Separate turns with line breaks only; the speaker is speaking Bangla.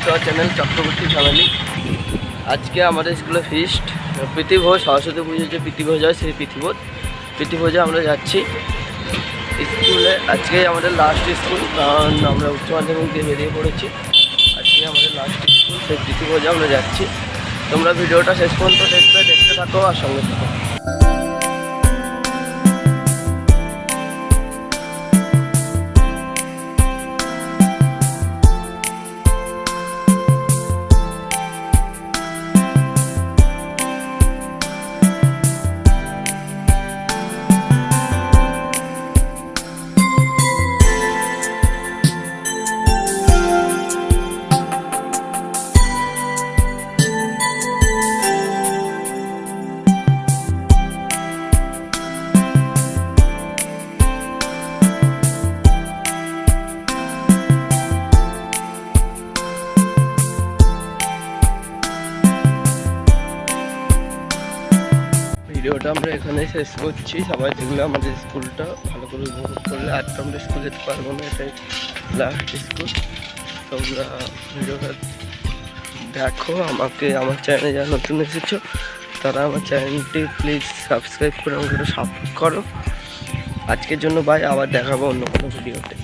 To our channel Chakraborty family. আজকে আমাদের স্কুলে ফিস্ট প্রীতিভোজ, সরস্বতী পুজোর যে প্রীতিভোজ হয় সেই প্রীতিভোজে আমরা যাচ্ছি স্কুলে। আজকে আমাদের লাস্ট স্কুল, কারণ আমরা উচ্চ মাধ্যমিক দিয়ে বেরিয়ে পড়েছি। আজকে আমাদের লাস্ট স্কুল, সেই প্রীতিভোজে আমরা যাচ্ছি। তোমরা ভিডিওটা শেষ পর্যন্ত দেখতে থাকো আর সঙ্গে থাকো। ভিডিওটা আমরা এখানে শেষ করছি। সবাই দেখলে আমাদের স্কুলটা ভালো করে উপভোগ করলে, আর তো আমরা স্কুলে যেতে পারবো না, এটাই লাস্ট স্কুল। তোমরা ভিডিওটা দেখো। আমার চ্যানেলে যারা নতুন এসেছো তারা আমার চ্যানেলটি প্লিজ সাবস্ক্রাইব করে আমাকে একটু সাপোর্ট করো। আজকের জন্য বাই, আবার দেখাবো অন্য কোনো ভিডিওতে।